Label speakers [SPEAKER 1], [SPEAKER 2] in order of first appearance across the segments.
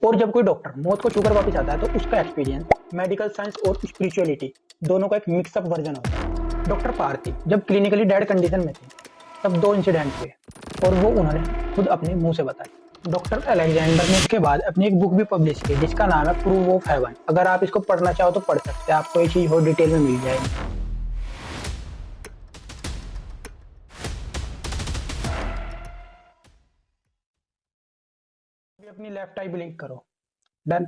[SPEAKER 1] और जब कोई डॉक्टर मौत को छूकर वापस आता है तो उसका एक्सपीरियंस मेडिकल साइंस और स्पिरिचुअलिटी दोनों का एक मिक्सअप वर्जन होता है। डॉक्टर पार्थी जब क्लिनिकली डेड कंडीशन में थे तब 2 इंसिडेंट हुए और वो उन्होंने खुद अपने मुंह से बताया। डॉक्टर अलेक्जेंडर ने इसके बाद अपनी एक बुक भी पब्लिश की जिसका नाम है प्रूफ ऑफ हेवन। अगर आप इसको पढ़ना चाहो तो पढ़ सकते हैं, आपको ये चीज और डिटेल में मिल जाएगी। अपनी लेफ्ट आई ब्लिंक करो। डन।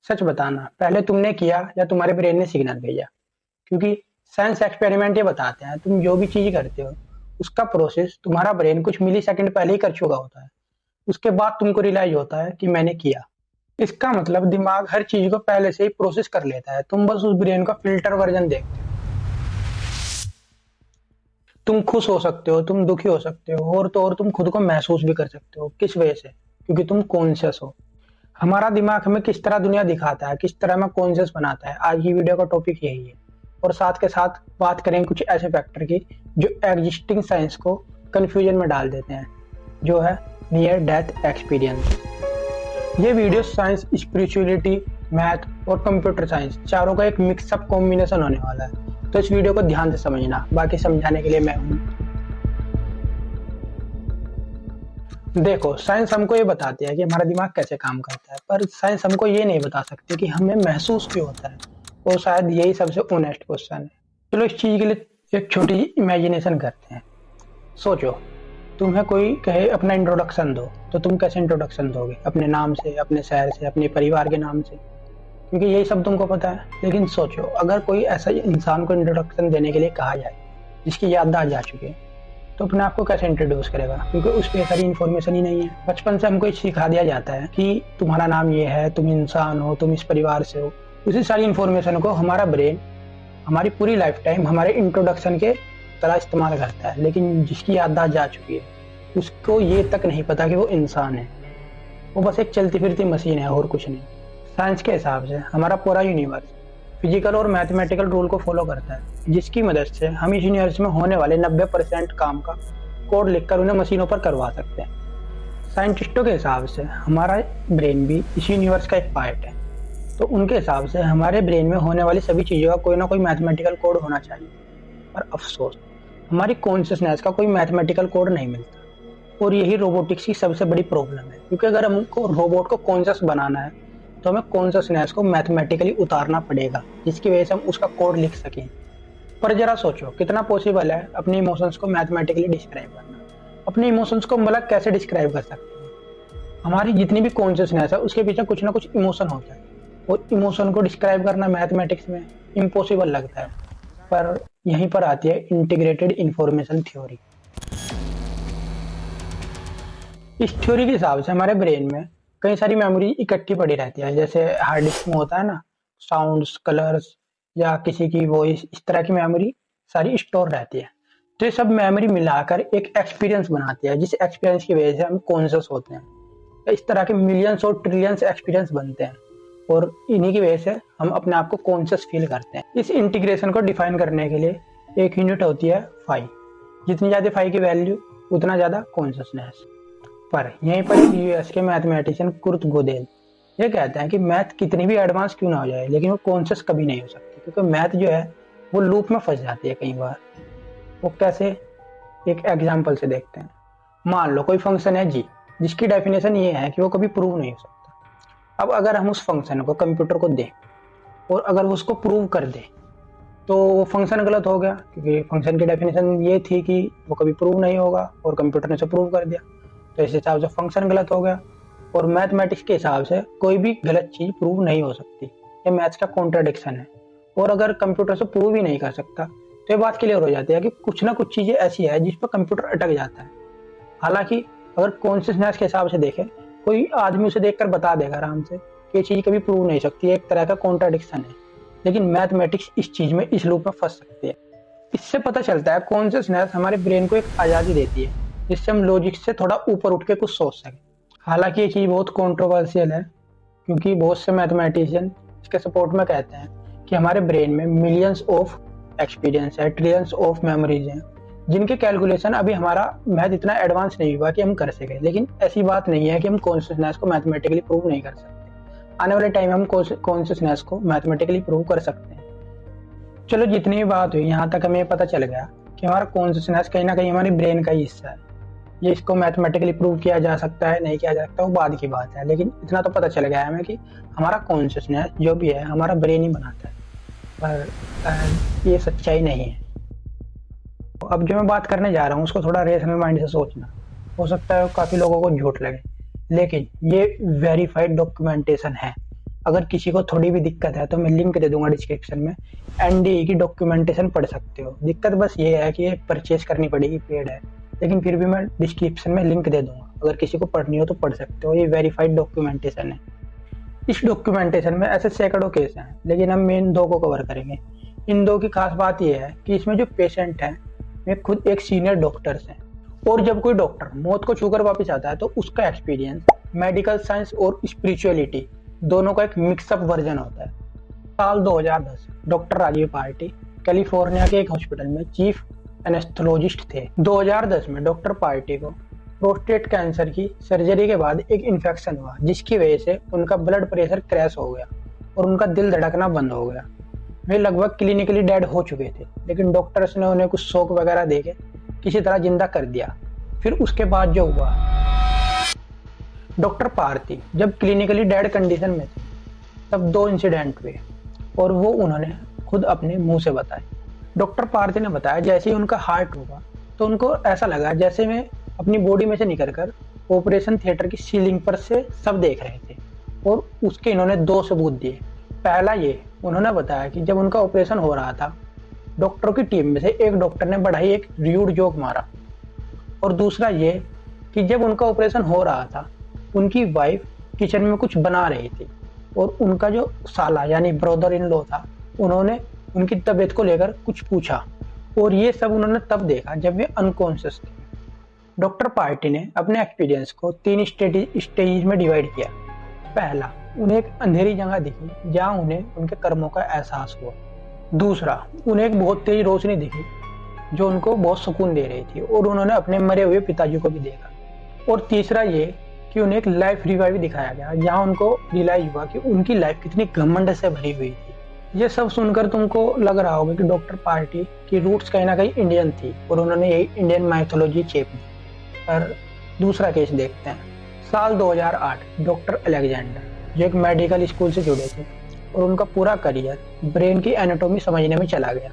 [SPEAKER 1] सच बताना, पहले तुमने किया या तुम्हारे ब्रेन ने सिग्नल भेजा? क्योंकि साइंस एक्सपेरिमेंट ये बताते हैं तुम जो भी चीज करते हो उसका प्रोसेस तुम्हारा ब्रेन कुछ मिली सेकेंड पहले ही कर चुका होता है। उसके बाद तुमको रियलाइज होता है कि मैंने किया। इसका मतलब दिमाग हर चीज को पहले से ही प्रोसेस कर लेता है, तुम बस उस ब्रेन का फिल्टर वर्जन देखते हो। तुम खुश हो सकते हो, तुम दुखी हो सकते हो और तो और तुम खुद को महसूस भी कर सकते हो। किस वजह से? क्योंकि तुम कॉन्शियस हो। हमारा दिमाग हमें किस तरह दुनिया दिखाता है, किस तरह हमें कॉन्शियस बनाता है, आज की वीडियो का टॉपिक यही है। और साथ के साथ बात करेंगे कुछ ऐसे फैक्टर की जो एग्जिस्टिंग साइंस को कंफ्यूजन में डाल देते हैं, जो है नियर डेथ एक्सपीरियंस। ये वीडियो साइंस, स्पिरिचुअलिटी, मैथ और कंप्यूटर साइंस चारों का एक मिक्सअप कॉम्बिनेशन होने वाला है, तो इस वीडियो को ध्यान से समझना। बाकी समझाने के लिए मैं हूँ। देखो, साइंस हमको ये बताती है कि हमारा दिमाग कैसे काम करता है, पर साइंस हमको ये नहीं बता सकती कि हमें महसूस क्यों होता है। और शायद यही सबसे ऑनेस्ट क्वेश्चन है। चलो इस चीज के लिए एक छोटी इमेजिनेशन करते हैं। सोचो, तुम्हें कोई कहे अपना इंट्रोडक्शन दो, तो तुम कैसे इंट्रोडक्शन दोगे? अपने नाम से, अपने शहर से, अपने परिवार के नाम से, क्योंकि यही सब तुमको पता है। लेकिन सोचो, अगर कोई ऐसा इंसान को इंट्रोडक्शन देने के लिए कहा जाए जिसकी याददाश्त जा चुकी है, तो अपने आप को कैसे इंट्रोड्यूस करेगा? क्योंकि उस पर सारी इन्फॉर्मेशन ही नहीं है। बचपन से हमको सिखा दिया जाता है कि तुम्हारा नाम ये है, तुम इंसान हो, तुम इस परिवार से हो। उसी सारी इन्फॉर्मेशन को हमारा ब्रेन हमारी पूरी लाइफ टाइम हमारे इंट्रोडक्शन के तरह इस्तेमाल करता है। लेकिन जिसकी याददाश्त जा चुकी है उसको ये तक नहीं पता कि वो इंसान है, वो बस एक चलती फिरती मशीन है और कुछ नहीं। साइंस के हिसाब से हमारा पूरा यूनिवर्स फिजिकल और मैथमेटिकल रूल को फॉलो करता है, जिसकी मदद से हम इस यूनिवर्स में होने वाले 90% काम का कोड लिखकर उन्हें मशीनों पर करवा सकते हैं। साइंटिस्टों के हिसाब से हमारा ब्रेन भी इस यूनिवर्स का एक पार्ट है, तो उनके हिसाब से हमारे ब्रेन में होने वाली सभी चीज़ों का कोई ना कोई मैथमेटिकल कोड होना चाहिए। पर अफसोस, हमारी कॉन्शियसनेस का कोई मैथमेटिकल कोड नहीं मिलता। और यही रोबोटिक्स की सबसे बड़ी प्रॉब्लम है, क्योंकि अगर हमको रोबोट को कॉन्शियस बनाना है तो हमें कॉन्शियसनेस को मैथमेटिकली उतारना पड़ेगा, जिसकी वजह से हम उसका कोड लिख सकें। पर जरा सोचो, कितना पॉसिबल है अपने इमोशंस को मैथमेटिकली डिस्क्राइब करना? अपने इमोशंस को मतलब कैसे डिस्क्राइब कर सकते हैं? हमारी जितनी भी कॉन्शियसनेस है उसके पीछे कुछ ना कुछ इमोशन होता है, और इमोशन को डिस्क्राइब करना मैथमेटिक्स में इम्पॉसिबल लगता है। पर यहीं पर आती है इंटीग्रेटेड इंफॉर्मेशन थ्योरी। इस थ्योरी के हिसाब से हमारे ब्रेन में कई सारी मेमोरी इकट्ठी पड़ी रहती है, जैसे हार्ड डिस्क में होता है ना, साउंड्स, कलर्स या किसी की वॉइस, इस तरह की मेमोरी सारी स्टोर रहती है। तो ये सब मेमोरी मिलाकर एक एक्सपीरियंस बनाती है, जिस एक्सपीरियंस की वजह से हम कॉन्शियस होते हैं। इस तरह के मिलियंस और ट्रिलियंस एक्सपीरियंस बनते हैं, और इन्हीं की वजह से हम अपने आप को कॉन्शियस फील करते हैं। इस इंटीग्रेशन को डिफाइन करने के लिए एक यूनिट होती है फाई। जितनी ज्यादा फाई की वैल्यू उतना ज्यादा कॉन्शियसनेस। पर यहीं पर यूएस के मैथमेटिशियन कुर्ट गोडेल ये कहते हैं कि मैथ कितनी भी एडवांस क्यों ना हो जाए, लेकिन वो कॉन्शियस कभी नहीं हो सकती, क्योंकि मैथ जो है वो लूप में फंस जाती है कई बार। वो कैसे? एक एग्जांपल से देखते हैं। मान लो कोई फंक्शन है जी, जिसकी डेफिनेशन ये है कि वो कभी प्रूव नहीं हो सकता। अब अगर हम उस फंक्शन को कंप्यूटर को दें और अगर वो उसको प्रूव कर दे, तो वो फंक्शन गलत हो गया, क्योंकि फंक्शन की डेफिनेशन ये थी कि वो कभी प्रूव नहीं होगा और कंप्यूटर ने उसे प्रूव कर दिया, तो इस हिसाब से फंक्शन गलत हो गया। और मैथमेटिक्स के हिसाब से कोई भी गलत चीज प्रूव नहीं हो सकती, ये मैथ्स का कॉन्ट्राडिक्शन है। और अगर कंप्यूटर से प्रूव ही नहीं कर सकता तो ये बात क्लियर हो जाती है कि कुछ ना कुछ चीजें ऐसी है जिस पर कंप्यूटर अटक जाता है। हालांकि अगर कॉन्शियसनेस के हिसाब से देखें, कोई आदमी उसे देखकर बता देगा आराम से कि ये चीज कभी प्रूव नहीं सकती, एक तरह का कॉन्ट्राडिक्शन है। लेकिन मैथमेटिक्स इस चीज में, इस लूप में फंस सकती है। इससे पता चलता है कॉन्शियसनेस हमारे ब्रेन को एक आजादी देती है, जिससे हम लॉजिक से थोड़ा ऊपर उठ के कुछ सोच सकें। हालांकि ये चीज बहुत कंट्रोवर्शियल है, क्योंकि बहुत से मैथमेटिशियन इसके सपोर्ट में कहते हैं कि हमारे ब्रेन में मिलियंस ऑफ एक्सपीरियंस है, ट्रिलियंस ऑफ मेमोरीज हैं, जिनके कैलकुलेशन अभी हमारा मैथ इतना एडवांस नहीं हुआ कि हम कर सके। लेकिन ऐसी बात नहीं है कि हम कॉन्शियसनेस को मैथमेटिकली प्रूव नहीं कर सकते। आने वाले टाइम में हम कॉन्शियसनेस को मैथमेटिकली प्रूव कर सकते हैं। चलो जितनी भी बात हुई, यहाँ तक हमें पता चल गया कि हमारा कॉन्शियसनेस कहीं ना कहीं हमारी ब्रेन का ही हिस्सा है। ये इसको मैथमेटिकली प्रूव किया जा सकता है नहीं किया जा सकता वो बाद की बात है, लेकिन इतना तो पता चल गया हमें कि हमारा कॉन्शियसनेस जो भी है हमारा ब्रेन ही बनाता है। पर ये सच्चाई नहीं है। अब जो मैं बात करने जा रहा हूँ उसको थोड़ा रेशनल माइंड से सोचना। हो सकता है काफ़ी लोगों को झूठ लगे, लेकिन ये वेरीफाइड डॉक्यूमेंटेशन है। अगर किसी को थोड़ी भी दिक्कत है तो मैं लिंक दे दूंगा डिस्क्रिप्शन में, एनडीए की डॉक्यूमेंटेशन पढ़ सकते हो। दिक्कत बस ये है कि ये परचेज करनी पड़ेगी, पेड है, लेकिन फिर भी मैं डिस्क्रिप्शन में लिंक दे दूंगा, अगर किसी को पढ़नी हो तो पढ़ सकते हो। ये वेरीफाइड डॉक्यूमेंटेशन है। इस डॉक्यूमेंटेशन में ऐसे सैकड़ों केस हैं, लेकिन हम मेन दो को कवर करेंगे। इन दो की खास बात यह है कि इसमें जो पेशेंट हैं वे खुद एक सीनियर डॉक्टर्स हैं, और जब कोई डॉक्टर मौत को छूकर वापस आता है तो उसका एक्सपीरियंस मेडिकल साइंस और स्पिरिचुअलिटी दोनों का एक मिक्सअप वर्जन होता है। साल 2010 डॉक्टर राजीव पार्टी कैलिफोर्निया के एक हॉस्पिटल में चीफ एनेस्थोलॉजिस्ट थे। 2010 में डॉक्टर पार्टी को प्रोस्टेट कैंसर की सर्जरी के बाद एक इन्फेक्शन हुआ, जिसकी वजह से उनका ब्लड प्रेशर क्रैश हो गया और उनका दिल धड़कना बंद हो गया। वे लगभग क्लिनिकली डेड हो चुके थे, लेकिन डॉक्टर्स ने उन्हें कुछ शॉक वगैरह देके किसी तरह जिंदा कर दिया। फिर उसके बाद जो हुआ, डॉक्टर पार्टी जब क्लिनिकली डेड कंडीशन में थे तब दो इंसिडेंट हुए, और वो उन्होंने खुद अपने मुंह से बताए। डॉक्टर पार्टी ने बताया जैसे ही उनका हार्ट हुआ तो उनको ऐसा लगा जैसे मैं अपनी बॉडी में से निकलकर ऑपरेशन थिएटर की सीलिंग पर से सब देख रहे थे, और उसके इन्होंने दो सबूत दिए। पहला ये, उन्होंने बताया कि जब उनका ऑपरेशन हो रहा था डॉक्टरों की टीम में से एक डॉक्टर ने बड़ा ही एक र्यूड जोक मारा, और दूसरा ये कि जब उनका ऑपरेशन हो रहा था उनकी वाइफ किचन में कुछ बना रही थी, और उनका जो साला यानी ब्रदर इन लॉ था उन्होंने उनकी तबीयत को लेकर कुछ पूछा, और ये सब उन्होंने तब देखा जब वे अनकॉन्शियस थे। डॉक्टर पार्टी ने अपने एक्सपीरियंस को 3 स्टेज में डिवाइड किया। पहला, उन्हें एक अंधेरी जगह दिखी जहां उन्हें उनके कर्मों का एहसास हुआ। दूसरा, उन्हें एक बहुत तेज रोशनी दिखी जो उनको बहुत सुकून दे रही थी, और उन्होंने अपने मरे हुए पिताजी को भी देखा। और तीसरा ये कि उन्हें एक लाइफ रिवाइव दिखाया गया जहां उनको रियलाइज हुआ कि उनकी लाइफ कितनी घमंड से भरी हुई थी। ये सब सुनकर तुमको लग रहा होगा कि डॉक्टर पार्टी की रूट्स कहीं ना कहीं इंडियन थी और उन्होंने यही इंडियन माइथोलॉजी चेप दी। पर दूसरा केस देखते हैं। साल 2008 डॉक्टर अलेक्जेंडर जो एक मेडिकल स्कूल से जुड़े थे, और उनका पूरा करियर ब्रेन की एनाटॉमी समझने में चला गया।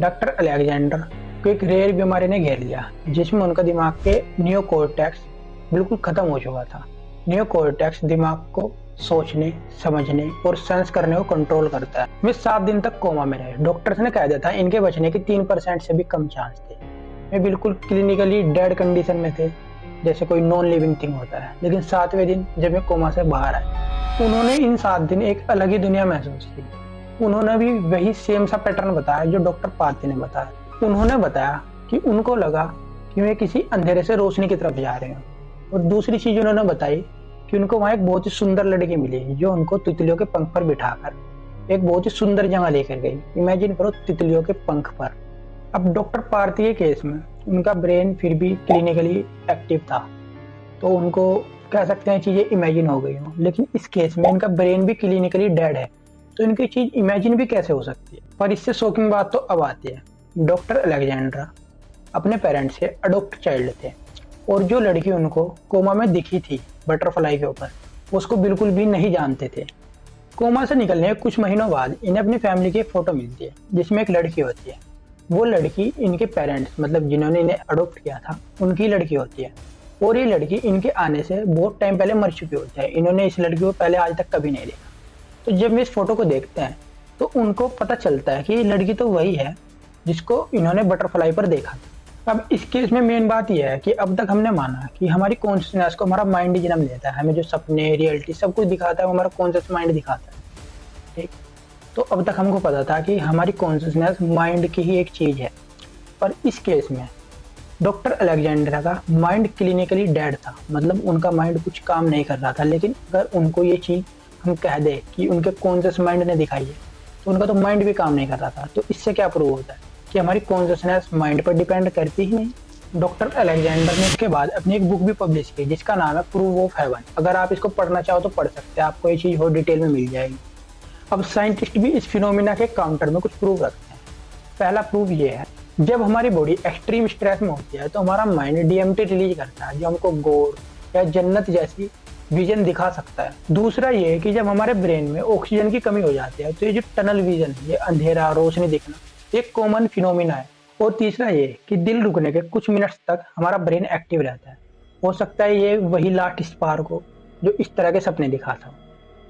[SPEAKER 1] डॉक्टर अलेक्जेंडर को एक रेयर बीमारी ने घेर लिया जिसमें उनका दिमाग के नियोकॉर्टेक्स बिल्कुल खत्म हो चुका था। नियोकॉर्टेक्स दिमाग को सोचने, समझने और सेंस करने को कंट्रोल करता है। वे 7 दिन तक कोमा में रहे। डॉक्टर्स ने कह दिया था इनके बचने के 3% से भी कम चांस थे। वे बिल्कुल क्लिनिकली डेड कंडीशन में थे, जैसे कोई नॉन लिविंग थिंग होता है। लेकिन 7वें दिन जब वे कोमा से बाहर आए, उन्होंने इन 7 दिन एक अलग ही दुनिया महसूस की। उन्होंने भी वही सेम सा पैटर्न बताया जो डॉक्टर पार्टी ने बताया। उन्होंने बताया कि उनको लगा कि वे किसी अंधेरे से रोशनी की तरफ जा रहे हैं, और दूसरी चीज उन्होंने बताई कि उनको वहां एक बहुत ही सुंदर लड़की मिली जो उनको तितलियों के पंख पर बिठाकर एक बहुत ही सुंदर जगह लेकर गई। इमेजिन करो, तितलियों के पंख पर। अब डॉक्टर पार्टी के केस में उनका ब्रेन फिर भी क्लिनिकली एक्टिव था, तो उनको कह सकते हैं चीजें इमेजिन हो गई हो। लेकिन इस केस में इनका ब्रेन भी क्लिनिकली डेड है, तो इनकी चीज इमेजिन भी कैसे हो सकती है। पर इससे शॉकिंग बात तो अब आती है। डॉक्टर अलेक्जेंड्रा अपने पेरेंट्स के अडॉप्ट चाइल्ड थे, और जो लड़की उनको कोमा में दिखी थी बटरफ्लाई के ऊपर, उसको बिल्कुल भी नहीं जानते थे। कोमा से निकलने के कुछ महीनों बाद इन्हें अपनी फैमिली की एक फोटो मिलती है जिसमें एक लड़की होती है। वो लड़की इनके पेरेंट्स, मतलब जिन्होंने इन्हें अडॉप्ट किया था, उनकी लड़की होती है, और ये लड़की इनके आने से बहुत टाइम पहले मर चुकी होती है। इन्होंने इस लड़की को पहले आज तक कभी नहीं देखा। तो जब वे इस फोटो को देखते हैं तो उनको पता चलता है कि ये लड़की तो वही है जिसको इन्होंने बटरफ्लाई पर देखा था। अब इस केस में मेन बात यह है कि अब तक हमने माना कि हमारी कॉन्शियसनेस को हमारा माइंड ही जन्म देता है। हमें जो सपने, रियलिटी सब कुछ दिखाता है वो हमारा कॉन्शियस माइंड दिखाता है, ठीक। तो अब तक हमको पता था कि हमारी कॉन्शियसनेस माइंड की ही एक चीज है। पर इस केस में डॉक्टर अलेक्जेंड्रा का माइंड क्लिनिकली डेड था, मतलब उनका माइंड कुछ काम नहीं कर रहा था। लेकिन अगर उनको ये चीज हम कह दे कि उनके कॉन्शियस माइंड ने दिखाई है, तो उनका तो माइंड भी काम नहीं कर रहा था। तो इससे क्या प्रूव होता है कि हमारी कॉन्शियसनेस माइंड पर डिपेंड करती ही नहीं। डॉक्टर अलेक्जेंडर ने इसके बाद अपनी एक बुक भी पब्लिश की जिसका नाम है प्रूफ ऑफ हेवन। अगर आप इसको पढ़ना चाहो तो पढ़ सकते हैं, आपको ये चीज़ और डिटेल में मिल जाएगी। अब साइंटिस्ट भी इस फिनोमिना के काउंटर में कुछ प्रूफ रखते हैं। पहला प्रूफ ये है, जब हमारी बॉडी एक्सट्रीम स्ट्रेस में होती है तो हमारा माइंड डीएमटी रिलीज करता है जो हमको गॉड या जन्नत जैसी विजन दिखा सकता है। दूसरा ये है कि जब हमारे ब्रेन में ऑक्सीजन की कमी हो जाती है तो ये जो टनल विजन, ये अंधेरा रोशनी दिखना, एक कॉमन फिनोमिना है। और तीसरा ये कि दिल रुकने के कुछ मिनट्स तक हमारा ब्रेन एक्टिव रहता है। हो सकता है ये वही लास्ट स्पार्क हो जो इस तरह के सपने दिखाता हो।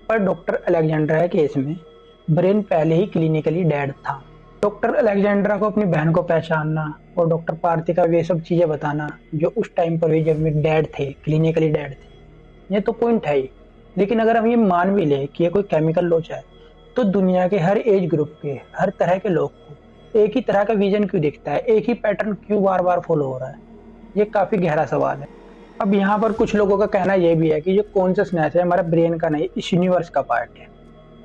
[SPEAKER 1] पर डॉक्टर अलेक्जेंड्रा के केस में ब्रेन पहले ही क्लिनिकली डेड था। डॉक्टर अलेक्जेंड्रा को अपनी बहन को पहचानना और डॉक्टर पार्थिका ये सब चीजें बताना जो उस टाइम पर भी जब वे डेड थे, क्लिनिकली डेड थे, ये तो पॉइंट है ही। लेकिन अगर हम ये मान भी ले कि ये कोई केमिकल लॉज है तो दुनिया के हर एज ग्रुप के हर तरह के लोग को एक ही तरह का विजन क्यों दिखता है, एक ही पैटर्न क्यों बार बार फॉलो हो रहा है, ये काफी गहरा सवाल है। अब यहाँ पर कुछ लोगों का कहना यह भी है कि जो कॉन्शियसनेस है हमारे ब्रेन का नहीं, इस यूनिवर्स का पार्ट है।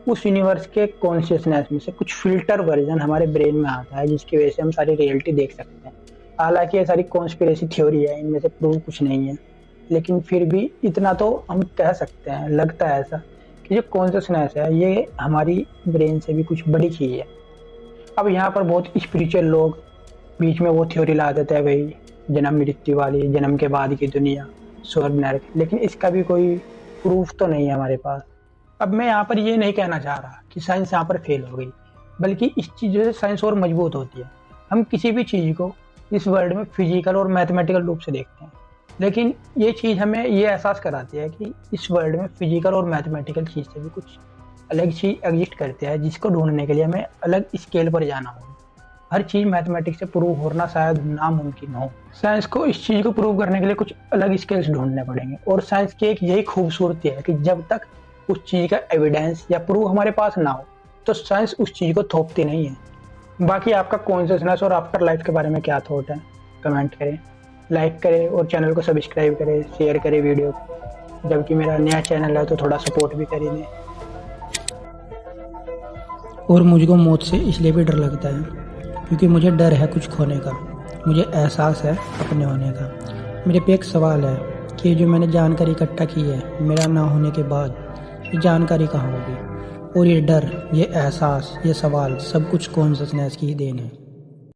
[SPEAKER 1] उस यूनिवर्स के कॉन्शियसनेस में से कुछ फिल्टर वर्जन हमारे ब्रेन में आता है जिसकी वजह से हम सारी रियलिटी देख सकते हैं। हालांकि ये सारी कॉन्स्पिरेसी थ्योरी है, इनमें से प्रूव कुछ नहीं है, लेकिन फिर भी इतना तो हम कह सकते हैं, लगता है ऐसा कि जो कॉन्शियसनेस है ये हमारी ब्रेन से भी कुछ बड़ी चीज़ है। अब यहाँ पर बहुत स्पिरिचुअल लोग बीच में वो थ्योरी ला देते हैं, वही जन्म मृत्यु वाली, जन्म के बाद की दुनिया, स्वर्ग नरक, लेकिन इसका भी कोई प्रूफ तो नहीं है हमारे पास। अब मैं यहाँ पर ये नहीं कहना चाह रहा कि साइंस यहाँ पर फेल हो गई, बल्कि इस चीज़ से साइंस और मजबूत होती है। हम किसी भी चीज़ को इस वर्ल्ड में फिजिकल और मैथमेटिकल रूप से देखते हैं, लेकिन ये चीज़ हमें ये एहसास कराती है कि इस वर्ल्ड में फिजिकल और मैथमेटिकल चीज़ से भी कुछ अलग चीज़ एग्जिस्ट करती है जिसको ढूंढने के लिए हमें अलग स्केल पर जाना होगा। हर चीज़ मैथमेटिक्स से प्रूव होना शायद नामुमकिन हो। साइंस को इस चीज़ को प्रूव करने के लिए कुछ अलग स्केल्स ढूंढने पड़ेंगे, और साइंस की एक यही खूबसूरती है कि जब तक उस चीज़ का एविडेंस या प्रूफ हमारे पास ना हो तो साइंस उस चीज़ को थोपती नहीं है। बाकी आपका कॉन्शियसनेस और आफ्टर लाइफ के बारे में क्या थॉट है, कमेंट करें, लाइक करें और चैनल को सब्सक्राइब करें, शेयर करें वीडियो को। जबकि मेरा नया चैनल है तो थोड़ा सपोर्ट भी करें। और मुझको मौत से इसलिए भी डर लगता है क्योंकि मुझे डर है कुछ खोने का, मुझे एहसास है अपने होने का। मेरे पे एक सवाल है कि जो मैंने जानकारी इकट्ठा की है, मेरा ना होने के बाद ये जानकारी कहाँ होगी। और ये डर, ये एहसास, ये सवाल सब कुछ कॉन्शियसनेस की ही देन है।